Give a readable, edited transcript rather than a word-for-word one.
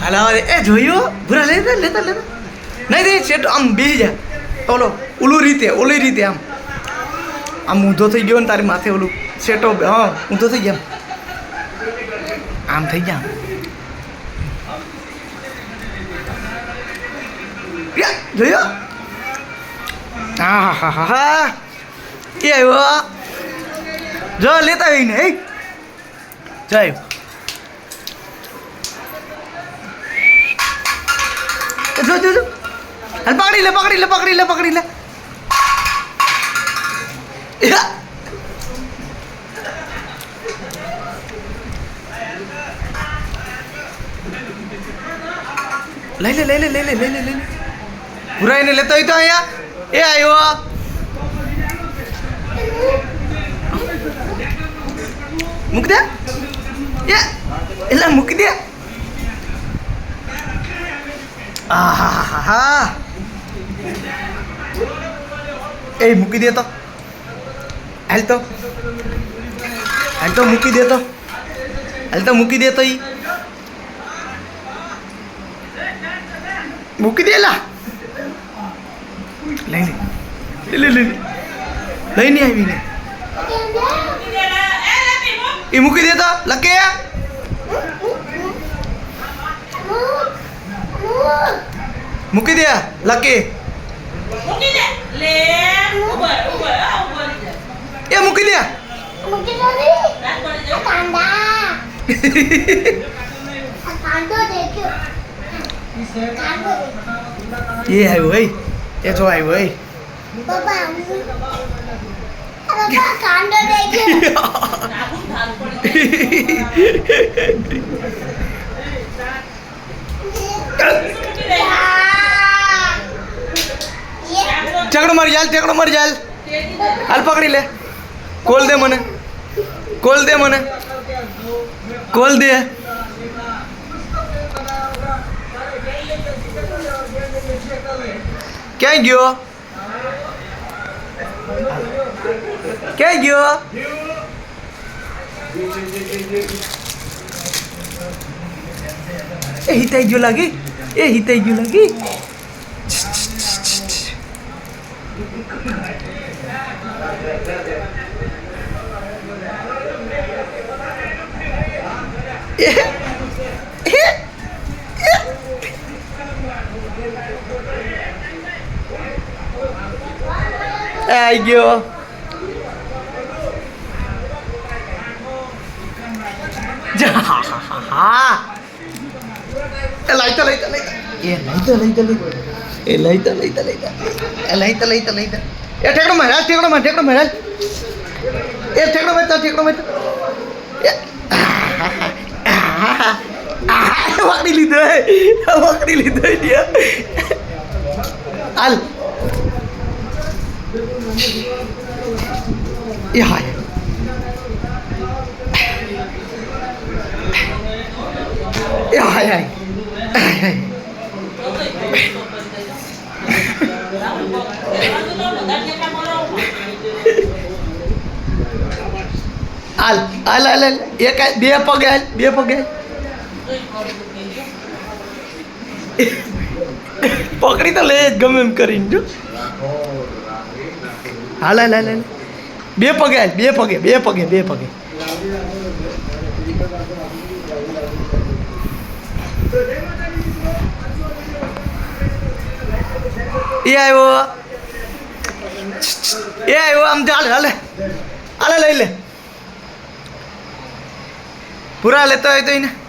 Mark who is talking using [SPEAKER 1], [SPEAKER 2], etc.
[SPEAKER 1] હાલ આવે એ જોયું ભૂરા લેતા લેતા લેતા નહીં નહીં સેટ આમ બેસી જા ઓલો ઓલી રીતે આમ ઊંધો થઈ ગયો ને તારી માથે ઓલું સેટો હા ઊંધો થઈ ગયા આમ થઈ ગયા જોયો હા હા હા હા એ આવ્યો જો લેતા આવીને એ જાય જો જો જો હાલ પકડી લે લઈ લે પૂરા એને લેતો હોય તો અહીંયા એ આવ્યો મૂકી દે એટલે મૂકી દે હા એ મૂકી દે તો હાલ તો મૂકી દે તો મૂકી દે તો ઈ મૂકી દે લા લઈને આવીને એ મૂકી દે તો લકે મૂકી દે લકે એ મૂકી દે એ આવ્યો ભાઈ એ જો આવ્યો ભાઈ ઠેકડો મારી જાલ હાલ પકડી લે કોલ દે મને ક્યાં ગયો એ હિતાઈ ગયો લાગી आई गयो लाइता ठेकड़ो महाराज वाकड़ी लीधो दिया हाल हाय हाल एक बे पगे पकड़ी तो ले गमे एम करीने जो हाल बे पगे ये आयो आम चाल हाले लई ले पूरा लेता है तो इन्हें